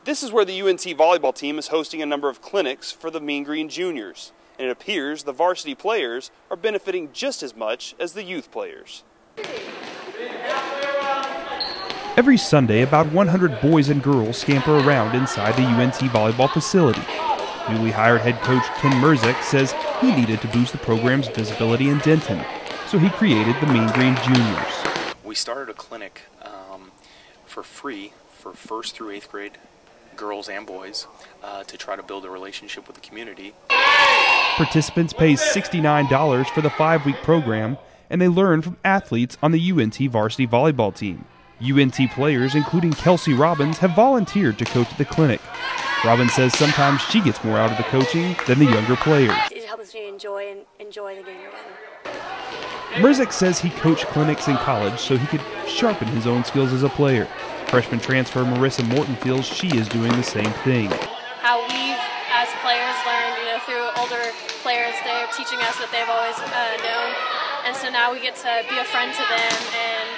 This is where the UNT volleyball team is hosting a number of clinics for the Mean Green Juniors, and it appears the varsity players are benefiting just as much as the youth players. Every Sunday, about 100 boys and girls scamper around inside the UNT volleyball facility. Newly hired head coach Ken Merzek says he needed to boost the program's visibility in Denton, so he created the Mean Green Juniors. We started a clinic for free for 1st through 8th grade girls and boys to try to build a relationship with the community. Participants pay $69 for the 5-week program, and they learn from athletes on the UNT varsity volleyball team. UNT players, including Kelsey Robbins, have volunteered to coach at the clinic. Robbins says sometimes she gets more out of the coaching than the younger players. It helps me enjoy the game again. Merzek says he coached clinics in college so he could sharpen his own skills as a player. Freshman transfer Marissa Morton feels she is doing the same thing. How we've, as players, learned, through older players, they're teaching us what they've always known, and so now we get to be a friend to them and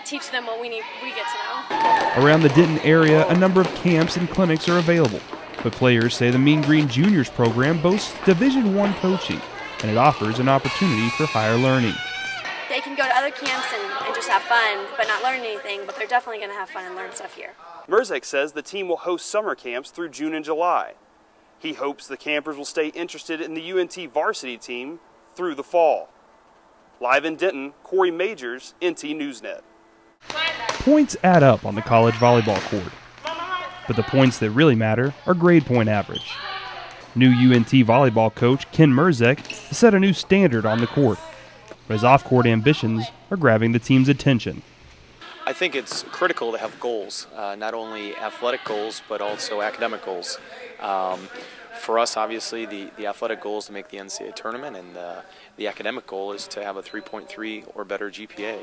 teach them what we get to know. Around the Denton area, a number of camps and clinics are available, but players say the Mean Green Juniors program boasts Division I coaching, and it offers an opportunity for higher learning. They can go to other camps and just have fun, but not learn anything, but they're definitely going to have fun and learn stuff here. Merzek says the team will host summer camps through June and July. He hopes the campers will stay interested in the UNT varsity team through the fall. Live in Denton, Cory Mageors, NT Newsnet. Points add up on the college volleyball court, but the points that really matter are grade point average. New UNT volleyball coach Ken Merzek has set a new standard on the court, but his off-court ambitions are grabbing the team's attention. I think it's critical to have goals, not only athletic goals, but also academic goals. For us, obviously, the athletic goal is to make the NCAA tournament, and the academic goal is to have a 3.3 or better GPA.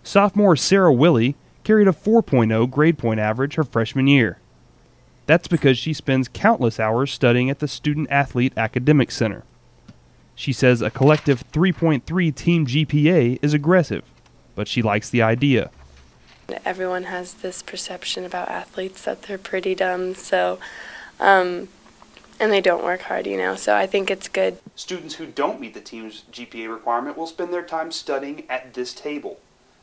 Sophomore Sarah Willey carried a 4.0 grade point average her freshman year. That's because she spends countless hours studying at the Student Athlete Academic Center. She says a collective 3.3 team GPA is aggressive, but she likes the idea. Everyone has this perception about athletes that they're pretty dumb, so and they don't work hard, so I think it's good. Students who don't meet the team's GPA requirement will spend their time studying at this table.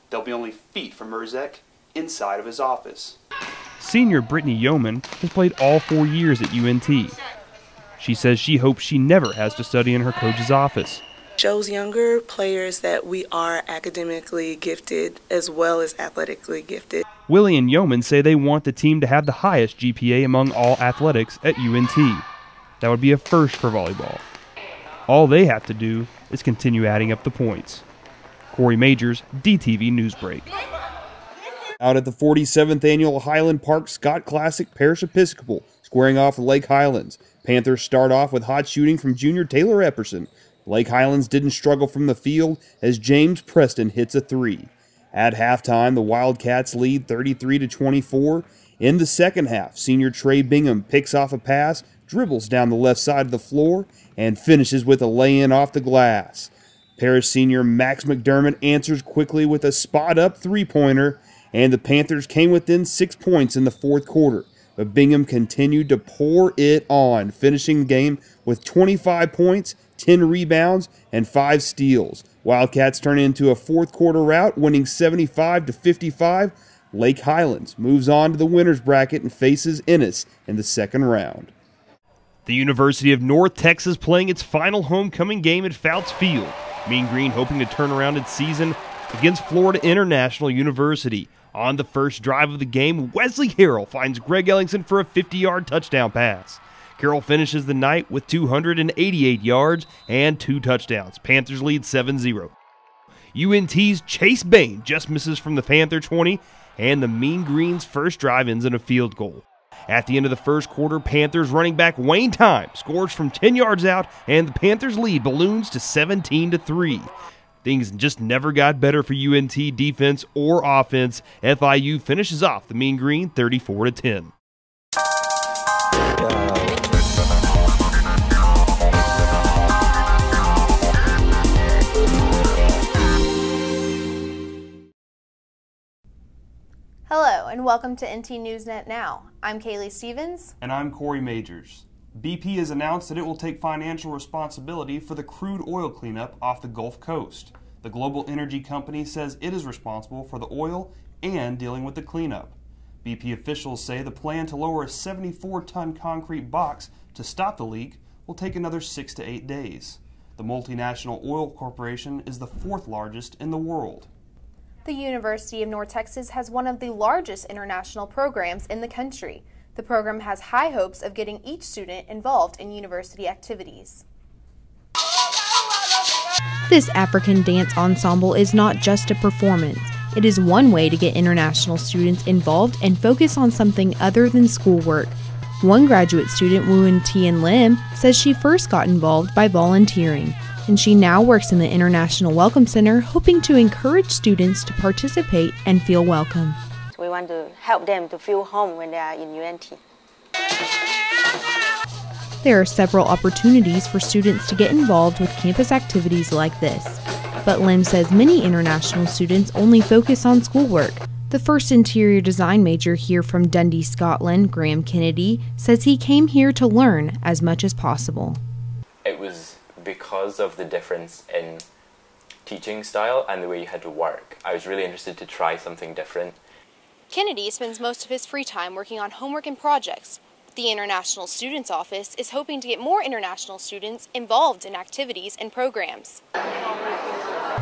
They'll be only feet from Merzek inside of his office. Senior Brittany Yeoman has played all 4 years at UNT. She says she hopes she never has to study in her coach's office. Shows younger players that we are academically gifted as well as athletically gifted. Willie and Yeoman say they want the team to have the highest GPA among all athletics at UNT. That would be a first for volleyball. All they have to do is continue adding up the points. Cory Mageors, DTV Newsbreak. Out at the 47th Annual Highland Park Scott Classic Parish Episcopal, squaring off with Lake Highlands. Panthers start off with hot shooting from junior Taylor Epperson. Lake Highlands didn't struggle from the field as James Preston hits a 3. At halftime, the Wildcats lead 33-24. In the second half, senior Trey Bingham picks off a pass, dribbles down the left side of the floor, and finishes with a lay-in off the glass. Parish senior Max McDermott answers quickly with a spot-up three-pointer, and the Panthers came within 6 points in the fourth quarter. But Bingham continued to pour it on, finishing the game with 25 points, 10 rebounds, and 5 steals. Wildcats turn into a fourth quarter rout, winning 75-55. Lake Highlands moves on to the winners bracket and faces Ennis in the second round. The University of North Texas playing its final homecoming game at Fouts Field. Mean Green hoping to turn around its season against Florida International University. On the first drive of the game, Wesley Harrell finds Greg Ellingson for a 50-yard touchdown pass. Carroll finishes the night with 288 yards and 2 touchdowns. Panthers lead 7-0. UNT's Chase Bain just misses from the Panther 20, and the Mean Green's first drive ends in a field goal. At the end of the first quarter, Panthers running back Wayne Time scores from 10 yards out, and the Panthers lead balloons to 17-3. Things just never got better for UNT defense or offense. FIU finishes off the Mean Green 34-10. Hello and welcome to NT Newsnet Now. I'm Kaylee Stevens. And I'm Cory Mageors. BP has announced that it will take financial responsibility for the crude oil cleanup off the Gulf Coast. The global energy company says it is responsible for the oil and dealing with the cleanup. BP officials say the plan to lower a 74-ton concrete box to stop the leak will take another 6 to 8 days. The multinational oil corporation is the 4th largest in the world. The University of North Texas has one of the largest international programs in the country. The program has high hopes of getting each student involved in university activities. This African dance ensemble is not just a performance. It is one way to get international students involved and focus on something other than schoolwork. One graduate student, Woon Tien Lim, says she first got involved by volunteering, and she now works in the International Welcome Center, hoping to encourage students to participate and feel welcome. We want to help them to feel home when they are in UNT. There are several opportunities for students to get involved with campus activities like this. But Lim says many international students only focus on schoolwork. The first interior design major here from Dundee, Scotland, Graham Kennedy, says he came here to learn as much as possible. It was because of the difference in teaching style and the way you had to work. I was really interested to try something different. Kennedy spends most of his free time working on homework and projects. The International Students Office is hoping to get more international students involved in activities and programs.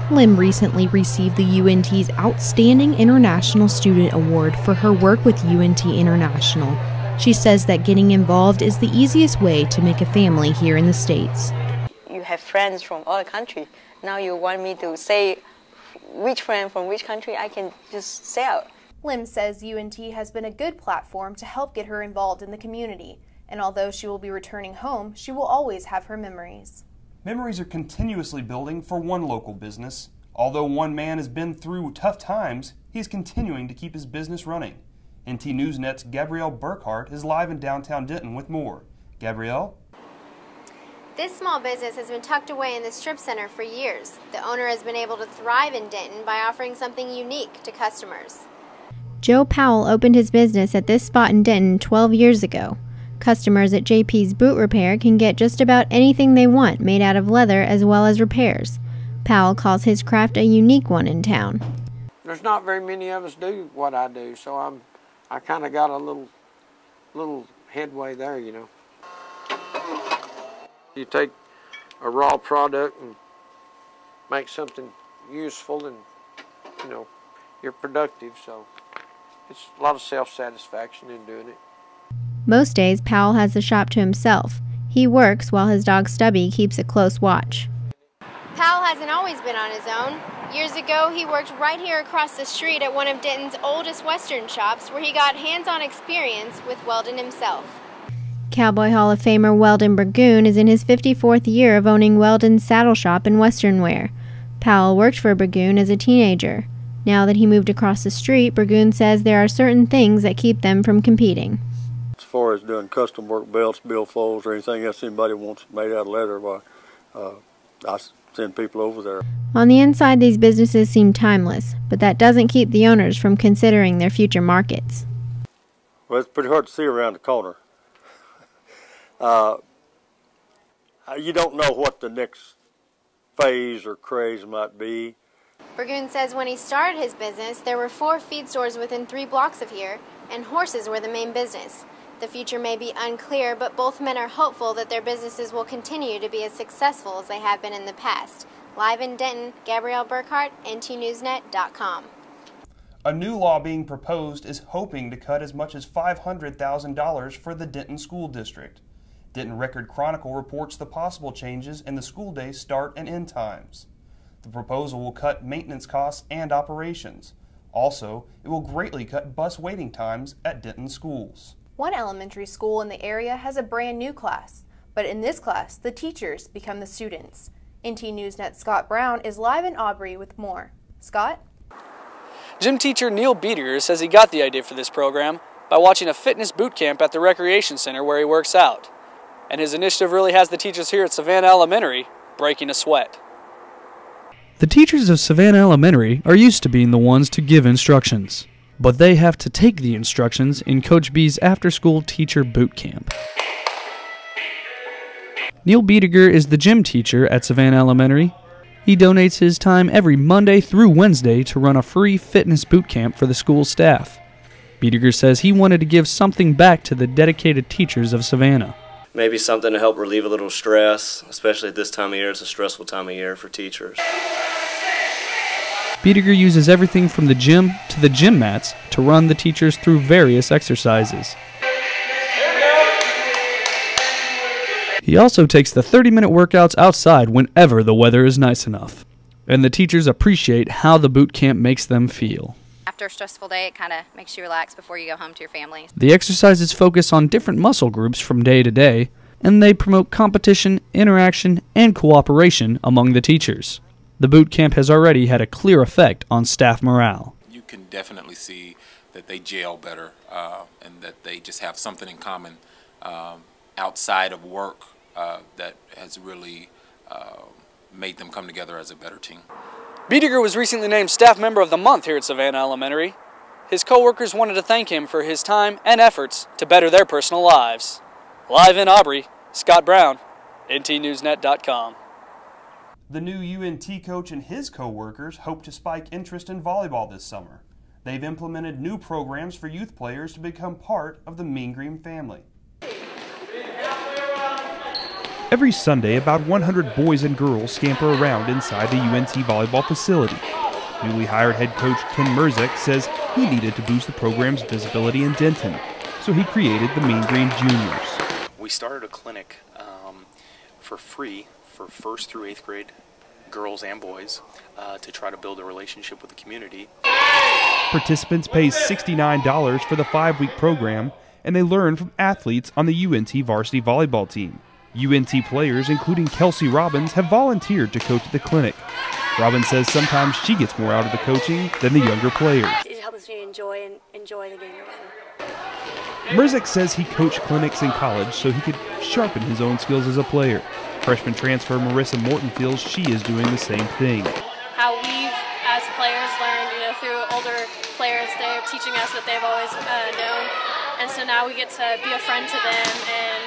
Lim recently received the UNT's Outstanding International Student Award for her work with UNT International. She says that getting involved is the easiest way to make a family here in the States. You have friends from all the country. Now you want me to say which friend from which country, I can just say out. Lim says UNT has been a good platform to help get her involved in the community, and although she will be returning home, she will always have her memories. Memories are continuously building for one local business. Although one man has been through tough times, he's continuing to keep his business running. NT Newsnet's Gabrielle Burkhart is live in downtown Denton with more. Gabrielle? This small business has been tucked away in the strip center for years. The owner has been able to thrive in Denton by offering something unique to customers. Joe Powell opened his business at this spot in Denton 12 years ago. Customers at JP's Boot Repair can get just about anything they want made out of leather as well as repairs. Powell calls his craft a unique one in town. There's not very many of us do what I do, so I kind of got a little headway there, you know. You take a raw product and make something useful, and you know, you're productive, so it's a lot of self-satisfaction in doing it. Most days, Powell has the shop to himself. He works while his dog Stubby keeps a close watch. Powell hasn't always been on his own. Years ago, he worked right here across the street at one of Denton's oldest Western shops, where he got hands-on experience with Weldon himself. Cowboy Hall of Famer Weldon Burgoon is in his 54th year of owning Weldon's saddle shop in Western wear. Powell worked for Burgoon as a teenager. Now that he moved across the street, Burgoon says there are certain things that keep them from competing. As far as doing custom work belts, billfolds, or anything else anybody wants made out of leather, well, I send people over there. On the inside, these businesses seem timeless, but that doesn't keep the owners from considering their future markets. Well, it's pretty hard to see around the corner. You don't know what the next phase or craze might be. Burgoon says when he started his business, there were 4 feed stores within 3 blocks of here, and horses were the main business. The future may be unclear, but both men are hopeful that their businesses will continue to be as successful as they have been in the past. Live in Denton, Gabrielle Burkhart, ntnewsnet.com. A new law being proposed is hoping to cut as much as $500,000 for the Denton School District. Denton Record Chronicle reports the possible changes in the school day start and end times. The proposal will cut maintenance costs and operations. Also, it will greatly cut bus waiting times at Denton schools. One elementary school in the area has a brand new class, but in this class, the teachers become the students. NT Newsnet's Scott Brown is live in Aubrey with more. Scott? Gym teacher Neil Beatier says he got the idea for this program by watching a fitness boot camp at the recreation center where he works out. And his initiative really has the teachers here at Savannah Elementary breaking a sweat. The teachers of Savannah Elementary are used to being the ones to give instructions. but they have to take the instructions in Coach B's after-school teacher boot camp. Neil Biediger is the gym teacher at Savannah Elementary. He donates his time every Monday through Wednesday to run a free fitness boot camp for the school staff. Biediger says he wanted to give something back to the dedicated teachers of Savannah. Maybe something to help relieve a little stress, especially at this time of year. It's a stressful time of year for teachers. Biediger uses everything from the gym to the gym mats to run the teachers through various exercises. He also takes the 30-minute workouts outside whenever the weather is nice enough. And the teachers appreciate how the boot camp makes them feel. After a stressful day, it kind of makes you relax before you go home to your family. The exercises focus on different muscle groups from day to day, and they promote competition, interaction, and cooperation among the teachers. The boot camp has already had a clear effect on staff morale. You can definitely see that they gel better and that they just have something in common outside of work that has really made them come together as a better team. Biediger was recently named Staff Member of the Month here at Savannah Elementary. His co-workers wanted to thank him for his time and efforts to better their personal lives. Live in Aubrey, Scott Brown, NTNewsNet.com. The new UNT coach and his co-workers hope to spike interest in volleyball this summer. They've implemented new programs for youth players to become part of the Mean Green family. Every Sunday, about 100 boys and girls scamper around inside the UNT volleyball facility. Newly hired head coach Ken Merzek says he needed to boost the program's visibility in Denton, so he created the Mean Green Juniors. We started a clinic for free for 1st through 8th grade girls and boys to try to build a relationship with the community. Participants pay $69 for the 5-week program, and they learn from athletes on the UNT varsity volleyball team. UNT players, including Kelsey Robbins, have volunteered to coach at the clinic. Robbins says sometimes she gets more out of the coaching than the younger players. It helps me enjoy the game again. Merzek says he coached clinics in college so he could sharpen his own skills as a player. Freshman transfer Marissa Morton feels she is doing the same thing. How we've, as players, learned, through older players, they're teaching us what they've always known, and so now we get to be a friend to them and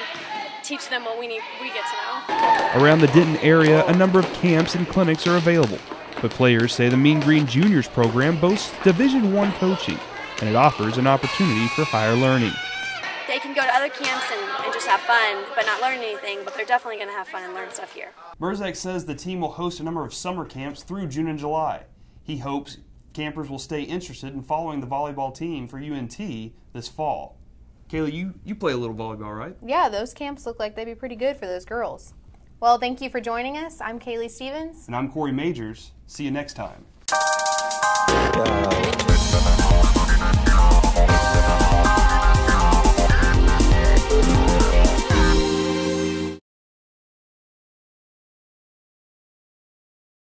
teach them what we get to know. Around the Denton area, a number of camps and clinics are available, but players say the Mean Green Juniors program boasts Division I coaching, and it offers an opportunity for higher learning. They can go to other camps and just have fun, but not learn anything, but they're definitely going to have fun and learn stuff here. Merzek says the team will host a number of summer camps through June and July. He hopes campers will stay interested in following the volleyball team for UNT this fall. Kayla, you play a little volleyball, right? Yeah, those camps look like they'd be pretty good for those girls. Well, thank you for joining us. I'm Kaylee Stevens. And I'm Cory Mageors. See you next time.